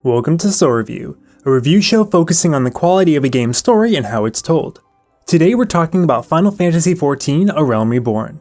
Welcome to Storeview, a review show focusing on the quality of a game's story and how it's told. Today we're talking about Final Fantasy XIV, A Realm Reborn.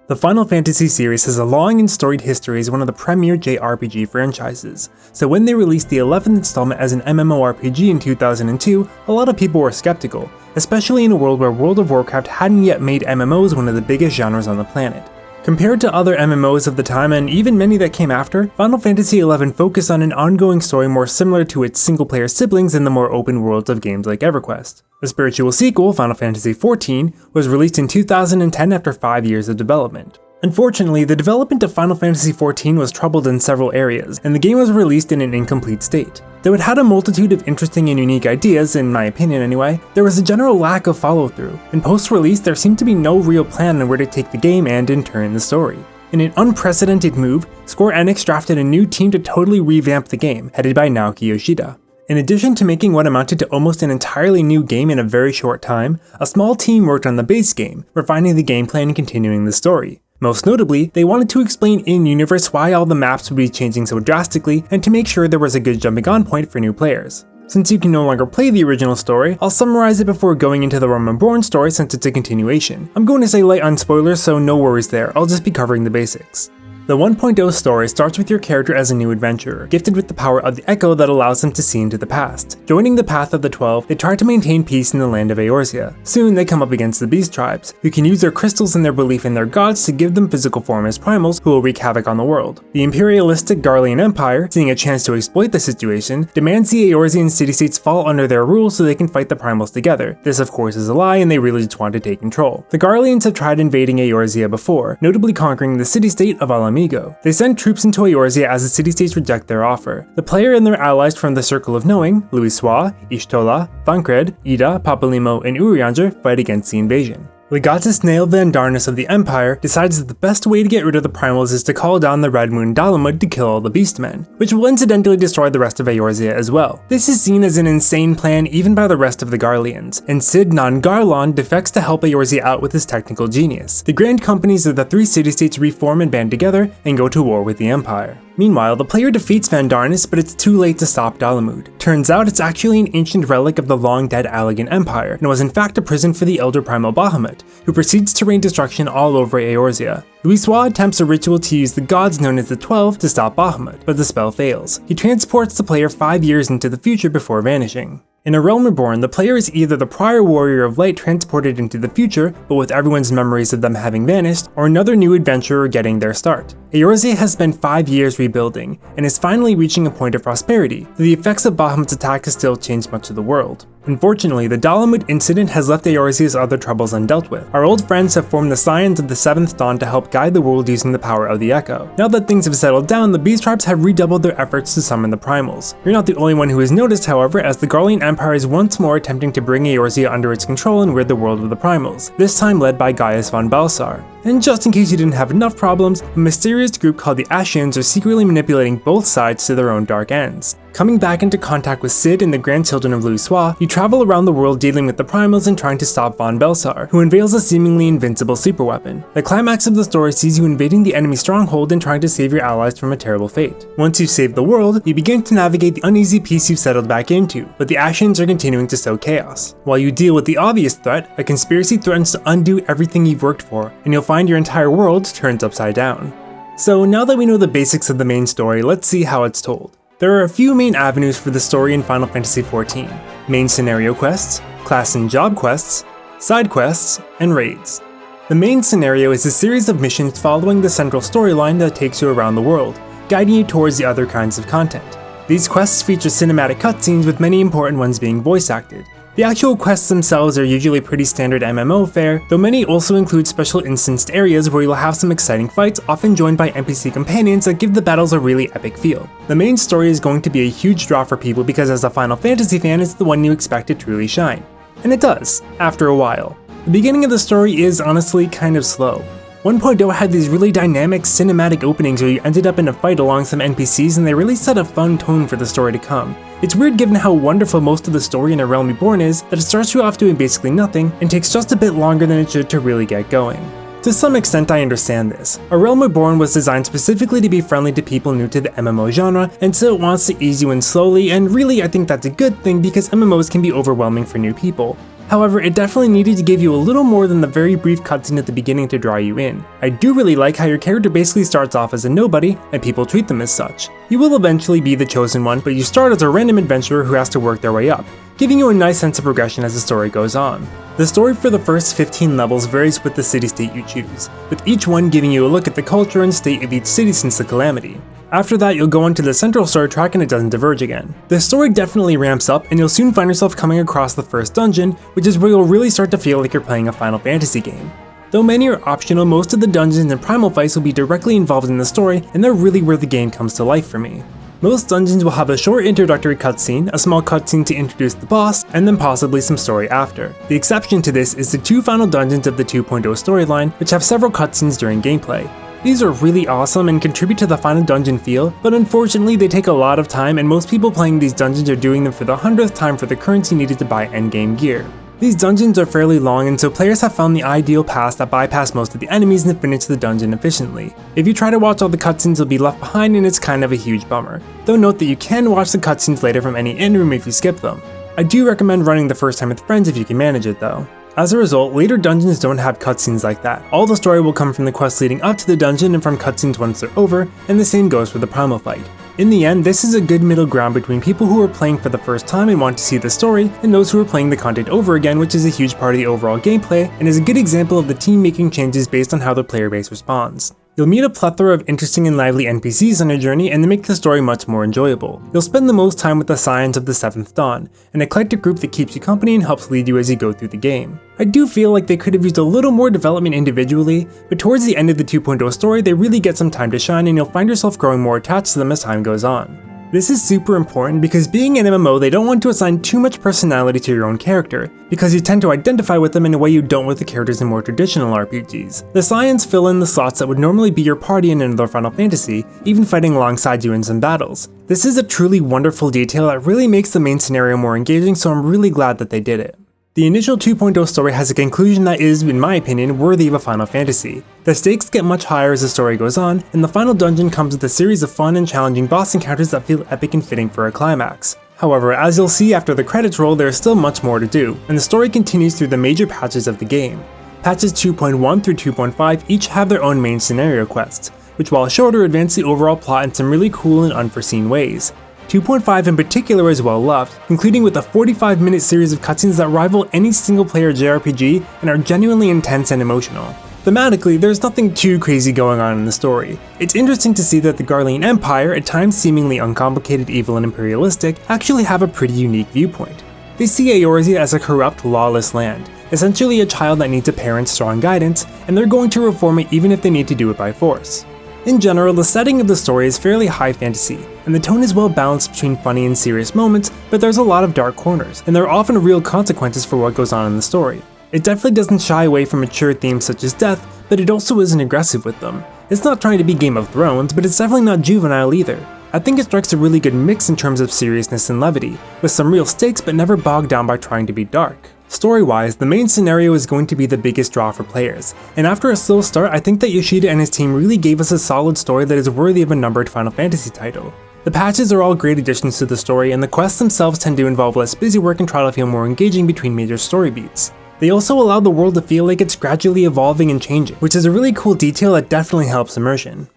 The Final Fantasy series has a long and storied history as one of the premier JRPG franchises, so when they released the 11th installment as an MMORPG in 2002, a lot of people were skeptical, especially in a world where World of Warcraft hadn't yet made MMOs one of the biggest genres on the planet. Compared to other MMOs of the time and even many that came after, Final Fantasy XI focused on an ongoing story more similar to its single-player siblings in the more open worlds of games like EverQuest. The spiritual sequel, Final Fantasy XIV, was released in 2010 after 5 years of development. Unfortunately, the development of Final Fantasy XIV was troubled in several areas, and the game was released in an incomplete state. Though it had a multitude of interesting and unique ideas, in my opinion anyway, there was a general lack of follow-through. In post-release, there seemed to be no real plan on where to take the game and, in turn, the story. In an unprecedented move, Square Enix drafted a new team to totally revamp the game, headed by Naoki Yoshida. In addition to making what amounted to almost an entirely new game in a very short time, a small team worked on the base game, refining the gameplay and continuing the story. Most notably, they wanted to explain in-universe why all the maps would be changing so drastically and to make sure there was a good jumping-on point for new players. Since you can no longer play the original story, I'll summarize it before going into the Realm Reborn story since it's a continuation. I'm going to say light on spoilers, so no worries there, I'll just be covering the basics. The 1.0 story starts with your character as a new adventurer, gifted with the power of the Echo that allows them to see into the past. Joining the Path of the 12, they try to maintain peace in the land of Eorzea. Soon, they come up against the Beast Tribes, who can use their crystals and their belief in their gods to give them physical form as primals who will wreak havoc on the world. The imperialistic Garlean Empire, seeing a chance to exploit the situation, demands the Eorzean city-states fall under their rule so they can fight the primals together. This of course is a lie and they really just want to take control. The Garleans have tried invading Eorzea before, notably conquering the city-state of Alamigo. They send troops into Eorzea as the city-states reject their offer. The player and their allies from the Circle of Knowing, Louisoix, Y'shtola, Thancred, Ida, Papalymo, and Urianger fight against the invasion. Legatus Nael Vandarnus of the Empire decides that the best way to get rid of the primals is to call down the Red Moon Dalamud to kill all the Beastmen, which will incidentally destroy the rest of Eorzea as well. This is seen as an insane plan even by the rest of the Garleans, and Cid Non Garlon defects to help Eorzea out with his technical genius. The grand companies of the three city-states reform and band together and go to war with the Empire. Meanwhile, the player defeats Vandarnus, but it's too late to stop Dalamud. Turns out it's actually an ancient relic of the long-dead Allegan Empire, and was in fact a prison for the Elder Primal Bahamut, who proceeds to rain destruction all over Eorzea. Louisoix attempts a ritual to use the gods known as the 12 to stop Bahamut, but the spell fails. He transports the player 5 years into the future before vanishing. In A Realm Reborn, the player is either the prior warrior of light transported into the future, but with everyone's memories of them having vanished, or another new adventurer getting their start. Eorzea has spent 5 years rebuilding, and is finally reaching a point of prosperity, though the effects of Bahamut's attack has still changed much of the world. Unfortunately, the Dalamud incident has left Eorzea's other troubles undealt with. Our old friends have formed the Scions of the Seventh Dawn to help guide the world using the power of the Echo. Now that things have settled down, the Beast Tribes have redoubled their efforts to summon the primals. You're not the only one who has noticed, however, as the Garlean Empire is once more attempting to bring Eorzea under its control and rid the world of the primals, this time led by Gaius von Balsar. And just in case you didn't have enough problems, a mysterious group called the Ashians are secretly manipulating both sides to their own dark ends. Coming back into contact with Cid and the grandchildren of Louisoix, you travel around the world dealing with the primals and trying to stop von Balsar, who unveils a seemingly invincible superweapon. The climax of the story sees you invading the enemy stronghold and trying to save your allies from a terrible fate. Once you've saved the world, you begin to navigate the uneasy peace you've settled back into, but the Ashians are continuing to sow chaos. While you deal with the obvious threat, a conspiracy threatens to undo everything you've worked for, and you'll find your entire world turns upside down. So now that we know the basics of the main story, let's see how it's told. There are a few main avenues for the story in Final Fantasy XIV. Main scenario quests, class and job quests, side quests, and raids. The main scenario is a series of missions following the central storyline that takes you around the world, guiding you towards the other kinds of content. These quests feature cinematic cutscenes with many important ones being voice acted. The actual quests themselves are usually pretty standard MMO fare, though many also include special instanced areas where you'll have some exciting fights, often joined by NPC companions that give the battles a really epic feel. The main story is going to be a huge draw for people because as a Final Fantasy fan, it's the one you expect to truly shine. And it does, after a while. The beginning of the story is honestly kind of slow. 1.0 had these really dynamic cinematic openings where you ended up in a fight along some NPCs and they really set a fun tone for the story to come. It's weird given how wonderful most of the story in A Realm Reborn is that it starts you off doing basically nothing and takes just a bit longer than it should to really get going. To some extent I understand this. A Realm Reborn was designed specifically to be friendly to people new to the MMO genre, and so it wants to ease you in slowly, and really I think that's a good thing because MMOs can be overwhelming for new people. However, it definitely needed to give you a little more than the very brief cutscene at the beginning to draw you in. I do really like how your character basically starts off as a nobody, and people treat them as such. You will eventually be the chosen one, but you start as a random adventurer who has to work their way up, giving you a nice sense of progression as the story goes on. The story for the first 15 levels varies with the city-state you choose, with each one giving you a look at the culture and state of each city since the calamity. After that, you'll go into the central story track and it doesn't diverge again. The story definitely ramps up, and you'll soon find yourself coming across the first dungeon, which is where you'll really start to feel like you're playing a Final Fantasy game. Though many are optional, most of the dungeons and primal fights will be directly involved in the story, and they're really where the game comes to life for me. Most dungeons will have a short introductory cutscene, a small cutscene to introduce the boss, and then possibly some story after. The exception to this is the 2 final dungeons of the 2.0 storyline, which have several cutscenes during gameplay. These are really awesome and contribute to the final dungeon feel, but unfortunately they take a lot of time, and most people playing these dungeons are doing them for the 100th time for the currency needed to buy endgame gear. These dungeons are fairly long, and so players have found the ideal paths that bypass most of the enemies and finish the dungeon efficiently. If you try to watch all the cutscenes, you'll be left behind, and it's kind of a huge bummer. Though note that you can watch the cutscenes later from any end room if you skip them. I do recommend running the first time with friends if you can manage it though. As a result, later dungeons don't have cutscenes like that. All the story will come from the quests leading up to the dungeon and from cutscenes once they're over, and the same goes for the primal fight. In the end, this is a good middle ground between people who are playing for the first time and want to see the story, and those who are playing the content over again, which is a huge part of the overall gameplay, and is a good example of the team making changes based on how the player base responds. You'll meet a plethora of interesting and lively NPCs on your journey, and they make the story much more enjoyable. You'll spend the most time with the Scions of the Seventh Dawn, an eclectic group that keeps you company and helps lead you as you go through the game. I do feel like they could have used a little more development individually, but towards the end of the 2.0 story they really get some time to shine, and you'll find yourself growing more attached to them as time goes on. This is super important because being an MMO, they don't want to assign too much personality to your own character, because you tend to identify with them in a way you don't with the characters in more traditional RPGs. The Scions fill in the slots that would normally be your party in another Final Fantasy, even fighting alongside you in some battles. This is a truly wonderful detail that really makes the main scenario more engaging, so I'm really glad that they did it. The initial 2.0 story has a conclusion that is, in my opinion, worthy of a Final Fantasy. The stakes get much higher as the story goes on, and the final dungeon comes with a series of fun and challenging boss encounters that feel epic and fitting for a climax. However, as you'll see after the credits roll, there is still much more to do, and the story continues through the major patches of the game. Patches 2.1 through 2.5 each have their own main scenario quests, which while shorter advance the overall plot in some really cool and unforeseen ways. 2.5 in particular is well loved, concluding with a 45-minute series of cutscenes that rival any single-player JRPG and are genuinely intense and emotional. Thematically, there's nothing too crazy going on in the story. It's interesting to see that the Garlean Empire, at times seemingly uncomplicated, evil, and imperialistic, actually have a pretty unique viewpoint. They see Eorzea as a corrupt, lawless land, essentially a child that needs a parent's strong guidance, and they're going to reform it even if they need to do it by force. In general, the setting of the story is fairly high fantasy, and the tone is well balanced between funny and serious moments, but there's a lot of dark corners, and there are often real consequences for what goes on in the story. It definitely doesn't shy away from mature themes such as death, but it also isn't aggressive with them. It's not trying to be Game of Thrones, but it's definitely not juvenile either. I think it strikes a really good mix in terms of seriousness and levity, with some real stakes but never bogged down by trying to be dark. Story-wise, the main scenario is going to be the biggest draw for players, and after a slow start, I think that Yoshida and his team really gave us a solid story that is worthy of a numbered Final Fantasy title. The patches are all great additions to the story, and the quests themselves tend to involve less busy work and try to feel more engaging between major story beats. They also allow the world to feel like it's gradually evolving and changing, which is a really cool detail that definitely helps immersion.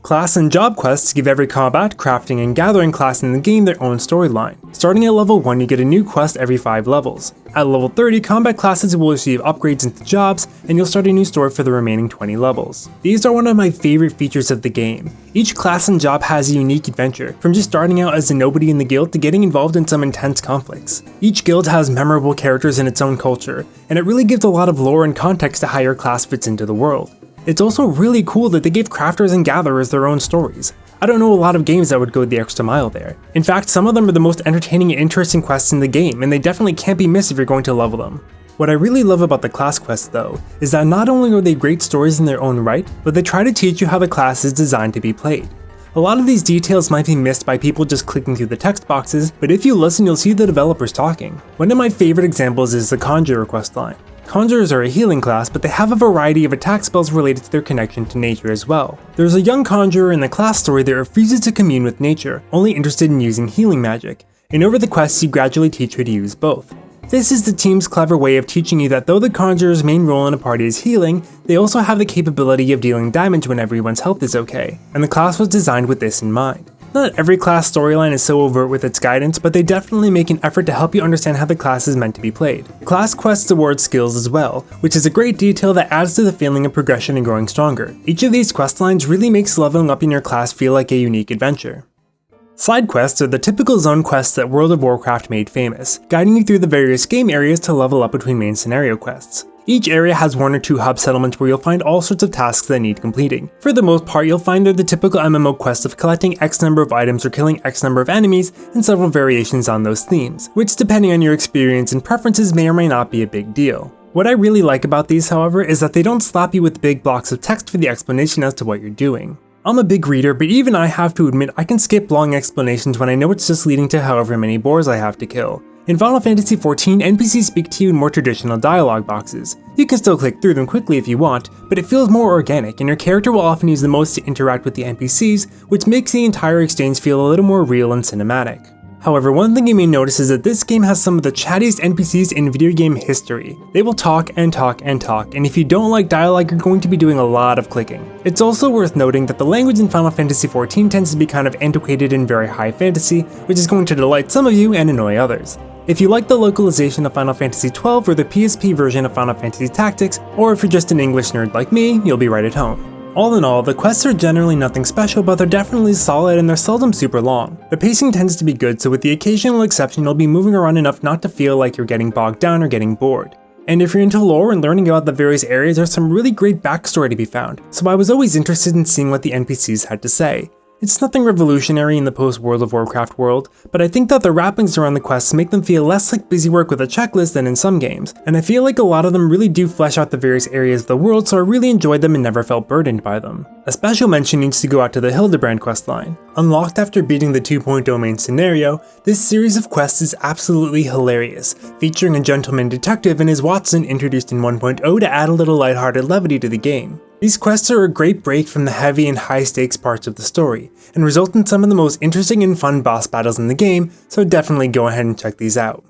Class and job quests give every combat, crafting, and gathering class in the game their own storyline. Starting at level 1, you get a new quest every 5 levels. At level 30, combat classes will receive upgrades into jobs, and you'll start a new story for the remaining 20 levels. These are one of my favorite features of the game. Each class and job has a unique adventure, from just starting out as a nobody in the guild to getting involved in some intense conflicts. Each guild has memorable characters in its own culture, and it really gives a lot of lore and context to how your class fits into the world. It's also really cool that they gave crafters and gatherers their own stories. I don't know a lot of games that would go the extra mile there. In fact, some of them are the most entertaining and interesting quests in the game, and they definitely can't be missed if you're going to level them. What I really love about the class quests though, is that not only are they great stories in their own right, but they try to teach you how the class is designed to be played. A lot of these details might be missed by people just clicking through the text boxes, but if you listen you'll see the developers talking. One of my favorite examples is the Conjurer questline. Conjurers are a healing class, but they have a variety of attack spells related to their connection to nature as well. There's a young conjurer in the class story that refuses to commune with nature, only interested in using healing magic, and over the quests you gradually teach her to use both. This is the team's clever way of teaching you that though the conjurer's main role in a party is healing, they also have the capability of dealing damage when everyone's health is okay, and the class was designed with this in mind. Not every class storyline is so overt with its guidance, but they definitely make an effort to help you understand how the class is meant to be played. Class quests award skills as well, which is a great detail that adds to the feeling of progression and growing stronger. Each of these quest lines really makes leveling up in your class feel like a unique adventure. Side quests are the typical zone quests that World of Warcraft made famous, guiding you through the various game areas to level up between main scenario quests. Each area has 1 or 2 hub settlements where you'll find all sorts of tasks that need completing. For the most part, you'll find they're the typical MMO quests of collecting X number of items or killing X number of enemies, and several variations on those themes, which depending on your experience and preferences may or may not be a big deal. What I really like about these, however, is that they don't slap you with big blocks of text for the explanation as to what you're doing. I'm a big reader, but even I have to admit I can skip long explanations when I know it's just leading to however many boars I have to kill. In Final Fantasy XIV, NPCs speak to you in more traditional dialogue boxes. You can still click through them quickly if you want, but it feels more organic, and your character will often use the most to interact with the NPCs, which makes the entire exchange feel a little more real and cinematic. However, one thing you may notice is that this game has some of the chattiest NPCs in video game history. They will talk and talk and talk, and if you don't like dialogue, you're going to be doing a lot of clicking. It's also worth noting that the language in Final Fantasy XIV tends to be kind of antiquated and very high fantasy, which is going to delight some of you and annoy others. If you like the localization of Final Fantasy XII or the PSP version of Final Fantasy Tactics, or if you're just an English nerd like me, you'll be right at home. All in all, the quests are generally nothing special, but they're definitely solid and they're seldom super long. The pacing tends to be good, so with the occasional exception, you'll be moving around enough not to feel like you're getting bogged down or getting bored. And if you're into lore and learning about the various areas, there's some really great backstory to be found, so I was always interested in seeing what the NPCs had to say. It's nothing revolutionary in the post-World of Warcraft world, but I think that the wrappings around the quests make them feel less like busy work with a checklist than in some games, and I feel like a lot of them really do flesh out the various areas of the world, so I really enjoyed them and never felt burdened by them. A special mention needs to go out to the Hildebrand questline. Unlocked after beating the 2.0 main scenario, this series of quests is absolutely hilarious, featuring a gentleman detective and his Watson introduced in 1.0 to add a little lighthearted levity to the game. These quests are a great break from the heavy and high stakes parts of the story, and result in some of the most interesting and fun boss battles in the game, so definitely go ahead and check these out.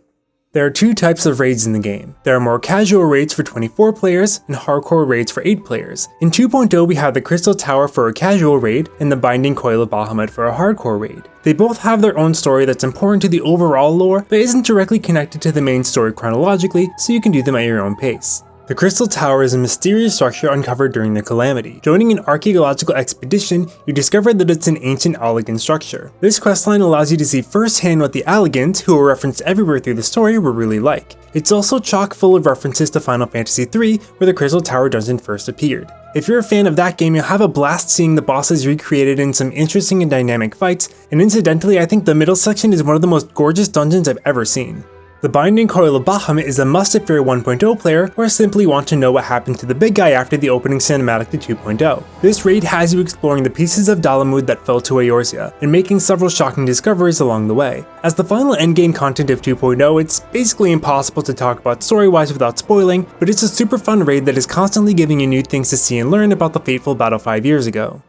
There are 2 types of raids in the game. There are more casual raids for 24 players, and hardcore raids for 8 players. In 2.0 we have the Crystal Tower for a casual raid, and the Binding Coil of Bahamut for a hardcore raid. They both have their own story that's important to the overall lore, but isn't directly connected to the main story chronologically, so you can do them at your own pace. The Crystal Tower is a mysterious structure uncovered during the Calamity. Joining an archaeological expedition, you discover that it's an ancient Allagan structure. This questline allows you to see firsthand what the Allagans, who are referenced everywhere through the story, were really like. It's also chock full of references to Final Fantasy III, where the Crystal Tower dungeon first appeared. If you're a fan of that game, you'll have a blast seeing the bosses recreated in some interesting and dynamic fights, and incidentally, I think the middle section is one of the most gorgeous dungeons I've ever seen. The Binding Coil of Bahamut is a must if you're a 1.0 player or simply want to know what happened to the big guy after the opening cinematic to 2.0. This raid has you exploring the pieces of Dalamud that fell to Eorzea, and making several shocking discoveries along the way. As the final endgame content of 2.0, it's basically impossible to talk about story-wise without spoiling, but it's a super fun raid that is constantly giving you new things to see and learn about the fateful battle 5 years ago.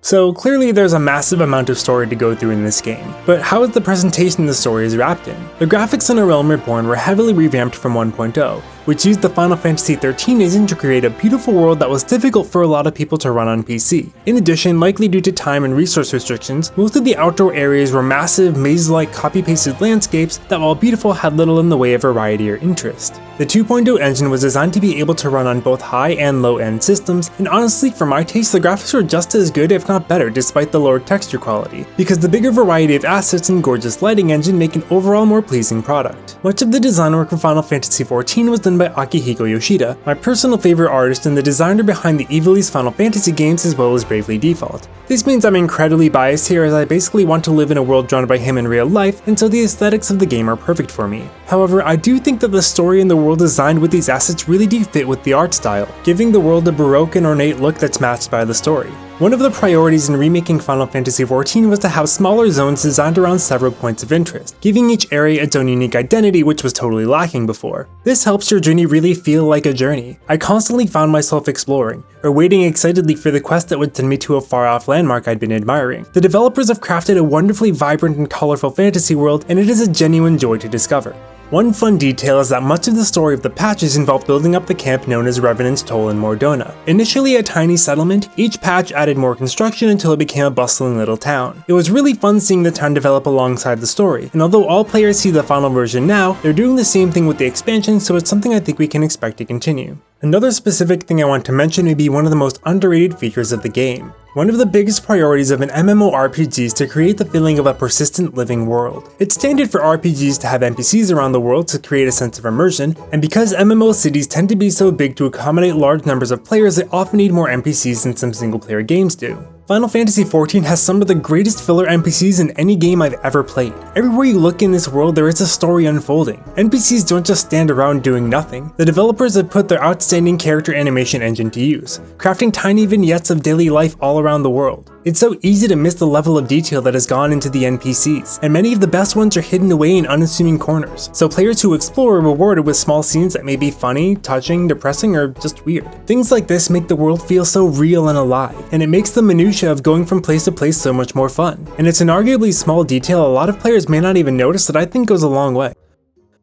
So clearly there's a massive amount of story to go through in this game, but how is the presentation the story is wrapped in? The graphics in Realm Reborn were heavily revamped from 1.0, which used the Final Fantasy XIII engine to create a beautiful world that was difficult for a lot of people to run on PC. In addition, likely due to time and resource restrictions, most of the outdoor areas were massive, maze-like copy-pasted landscapes that, while beautiful, had little in the way of variety or interest. The 2.0 engine was designed to be able to run on both high and low-end systems, and honestly, for my taste, the graphics were just as good if not better despite the lower texture quality, because the bigger variety of assets and gorgeous lighting engine make an overall more pleasing product. Much of the design work for Final Fantasy XIV was done by Akihiko Yoshida, my personal favorite artist and the designer behind the Ivalice Final Fantasy games as well as Bravely Default. This means I'm incredibly biased here, as I basically want to live in a world drawn by him in real life, and so the aesthetics of the game are perfect for me. However, I do think that the story and the world designed with these assets really do fit with the art style, giving the world a baroque and ornate look that's matched by the story. One of the priorities in remaking Final Fantasy XIV was to have smaller zones designed around several points of interest, giving each area its own unique identity, which was totally lacking before. This helps your journey really feel like a journey. I constantly found myself exploring, or waiting excitedly for the quest that would send me to a far-off landmark I'd been admiring. The developers have crafted a wonderfully vibrant and colorful fantasy world, and it is a genuine joy to discover. One fun detail is that much of the story of the patches involved building up the camp known as Revenant's Toll in Mordona. Initially a tiny settlement, each patch added more construction until it became a bustling little town. It was really fun seeing the town develop alongside the story, and although all players see the final version now, they're doing the same thing with the expansion, so it's something I think we can expect to continue. Another specific thing I want to mention may be one of the most underrated features of the game. One of the biggest priorities of an MMORPG is to create the feeling of a persistent living world. It's standard for RPGs to have NPCs around the world to create a sense of immersion, and because MMO cities tend to be so big to accommodate large numbers of players, they often need more NPCs than some single player games do. Final Fantasy XIV has some of the greatest filler NPCs in any game I've ever played. Everywhere you look in this world, there is a story unfolding. NPCs don't just stand around doing nothing. The developers have put their outstanding character animation engine to use, crafting tiny vignettes of daily life all around the world. It's so easy to miss the level of detail that has gone into the NPCs, and many of the best ones are hidden away in unassuming corners, so players who explore are rewarded with small scenes that may be funny, touching, depressing, or just weird. Things like this make the world feel so real and alive, and it makes the minutiae of going from place to place so much more fun. And it's an arguably small detail a lot of players may not even notice that I think goes a long way.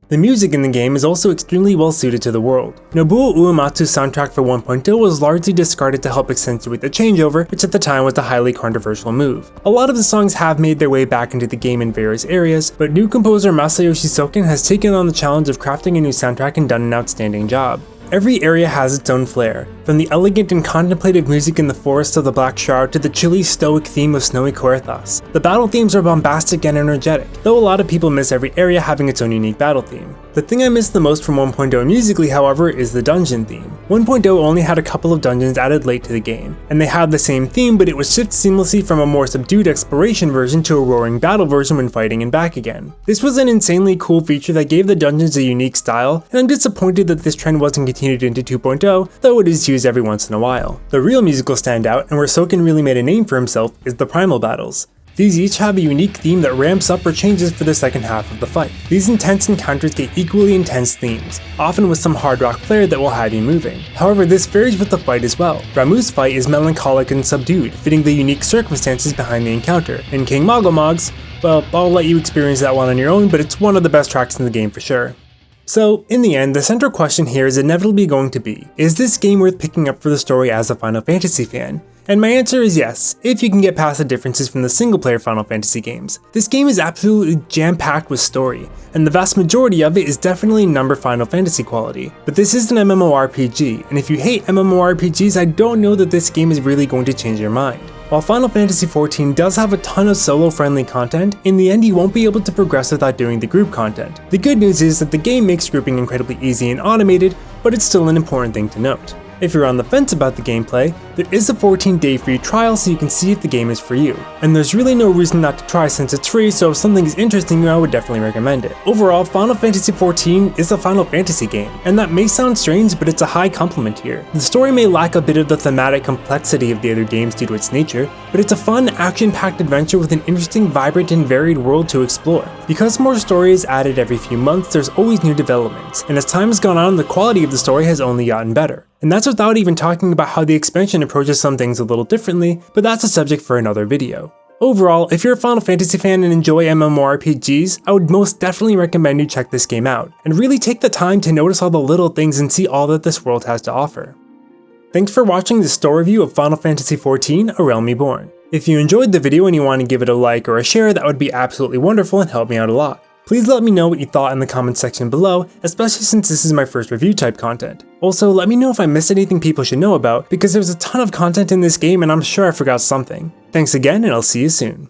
The music in the game is also extremely well suited to the world. Nobuo Uematsu's soundtrack for 1.0 was largely discarded to help accentuate the changeover, which at the time was a highly controversial move. A lot of the songs have made their way back into the game in various areas, but new composer Masayoshi Soken has taken on the challenge of crafting a new soundtrack and done an outstanding job. Every area has its own flair, from the elegant and contemplative music in the forest of the Black Shroud to the chilly, stoic theme of Snowy Coerthas. The battle themes are bombastic and energetic, though a lot of people miss every area having its own unique battle theme. The thing I miss the most from 1.0 musically, however, is the dungeon theme. 1.0 only had a couple of dungeons added late to the game, and they had the same theme, but it was shifted seamlessly from a more subdued exploration version to a roaring battle version when fighting and back again. This was an insanely cool feature that gave the dungeons a unique style, and I'm disappointed that this trend wasn't continued into 2.0, though it is used every once in a while. The real musical standout, and where Soken really made a name for himself, is the primal battles. These each have a unique theme that ramps up or changes for the second half of the fight. These intense encounters get equally intense themes, often with some hard rock flair that will have you moving. However, this varies with the fight as well. Ramuh's fight is melancholic and subdued, fitting the unique circumstances behind the encounter, and King Mogomog's, well, I'll let you experience that one on your own, but it's one of the best tracks in the game for sure. So, in the end, the central question here is inevitably going to be, is this game worth picking up for the story as a Final Fantasy fan? And my answer is yes, if you can get past the differences from the single-player Final Fantasy games. This game is absolutely jam-packed with story, and the vast majority of it is definitely number Final Fantasy quality. But this is an MMORPG, and if you hate MMORPGs, I don't know that this game is really going to change your mind. While Final Fantasy XIV does have a ton of solo-friendly content, in the end you won't be able to progress without doing the group content. The good news is that the game makes grouping incredibly easy and automated, but it's still an important thing to note. If you're on the fence about the gameplay, there is a 14-day free trial so you can see if the game is for you. And there's really no reason not to try since it's free, so if something is interesting you, I would definitely recommend it. Overall, Final Fantasy XIV is a Final Fantasy game, and that may sound strange, but it's a high compliment here. The story may lack a bit of the thematic complexity of the other games due to its nature, but it's a fun, action-packed adventure with an interesting, vibrant, and varied world to explore. Because more story is added every few months, there's always new developments, and as time has gone on, the quality of the story has only gotten better. And that's without even talking about how the expansion approaches some things a little differently, but that's a subject for another video. Overall, if you're a Final Fantasy fan and enjoy MMORPGs, I would most definitely recommend you check this game out, and really take the time to notice all the little things and see all that this world has to offer. Thanks for watching the story review of Final Fantasy XIV: A Realm Reborn. If you enjoyed the video and you want to give it a like or a share, that would be absolutely wonderful and help me out a lot. Please let me know what you thought in the comments section below, especially since this is my first review type content. Also, let me know if I missed anything people should know about, because there's a ton of content in this game and I'm sure I forgot something. Thanks again, and I'll see you soon.